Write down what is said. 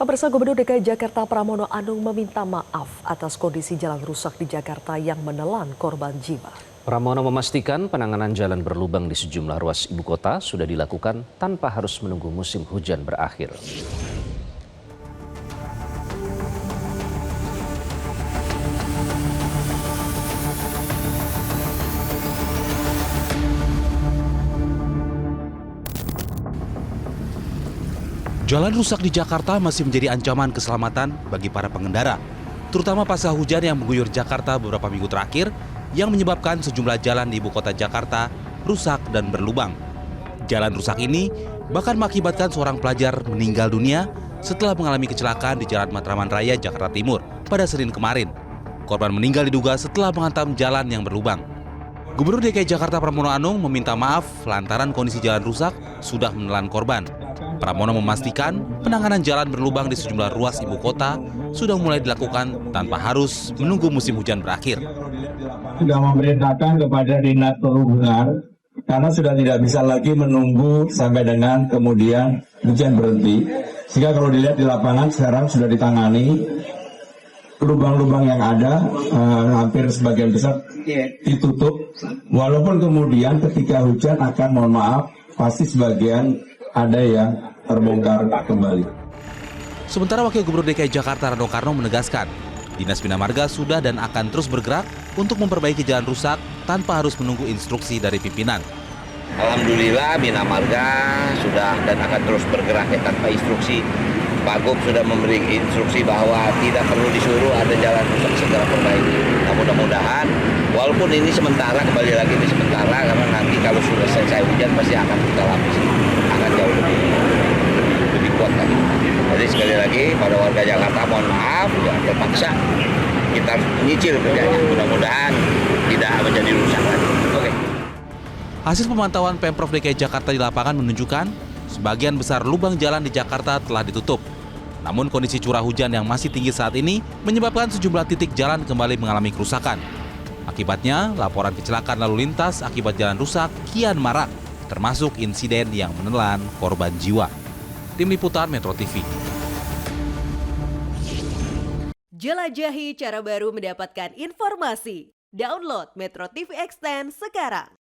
Pemirsa, Gubernur DKI Jakarta Pramono Anung meminta maaf atas kondisi jalan rusak di Jakarta yang menelan korban jiwa. Pramono memastikan penanganan jalan berlubang di sejumlah ruas ibu kota sudah dilakukan tanpa harus menunggu musim hujan berakhir. Jalan rusak di Jakarta masih menjadi ancaman keselamatan bagi para pengendara, terutama pasca hujan yang mengguyur Jakarta beberapa minggu terakhir yang menyebabkan sejumlah jalan di ibu kota Jakarta rusak dan berlubang. Jalan rusak ini bahkan mengakibatkan seorang pelajar meninggal dunia setelah mengalami kecelakaan di Jalan Matraman Raya, Jakarta Timur pada Senin kemarin. Korban meninggal diduga setelah menghantam jalan yang berlubang. Gubernur DKI Jakarta Pramono Anung meminta maaf lantaran kondisi jalan rusak sudah menelan korban. Pramono memastikan penanganan jalan berlubang di sejumlah ruas ibu kota sudah mulai dilakukan tanpa harus menunggu musim hujan berakhir. Sudah memerintahkan kepada Dinas Perhubungan karena sudah tidak bisa lagi menunggu sampai dengan kemudian hujan berhenti. Sehingga kalau dilihat di lapangan sekarang sudah ditangani, lubang-lubang yang ada hampir sebagian besar ditutup. Walaupun kemudian ketika hujan akan, mohon maaf, pasti sebagian ada yang terbongkar kembali. Sementara Wakil Gubernur DKI Jakarta Rano Karno menegaskan, Dinas Bina Marga sudah dan akan terus bergerak untuk memperbaiki jalan rusak tanpa harus menunggu instruksi dari pimpinan. Alhamdulillah Bina Marga sudah dan akan terus bergerak tanpa instruksi. Pak Gub sudah memberi instruksi bahwa tidak perlu disuruh ada jalan rusak segera perbaiki. Nah, mudah-mudahan walaupun ini sementara, kembali lagi ini sementara karena nanti kalau sudah selesai hujan pasti akan kita lapisi, akan jauh lebih kuat lagi. Jadi sekali lagi pada warga Jakarta mohon maaf, jangan terpaksa kita nyicil kerjanya. Mudah-mudahan tidak menjadi rusak lagi. Oke. Hasil pemantauan Pemprov DKI Jakarta di lapangan menunjukkan sebagian besar lubang jalan di Jakarta telah ditutup. Namun kondisi curah hujan yang masih tinggi saat ini menyebabkan sejumlah titik jalan kembali mengalami kerusakan. Akibatnya, laporan kecelakaan lalu lintas akibat jalan rusak kian marak, termasuk insiden yang menelan korban jiwa. Tim Liputan Metro TV. Jelajahi cara baru mendapatkan informasi. Download Metro TV Extend sekarang.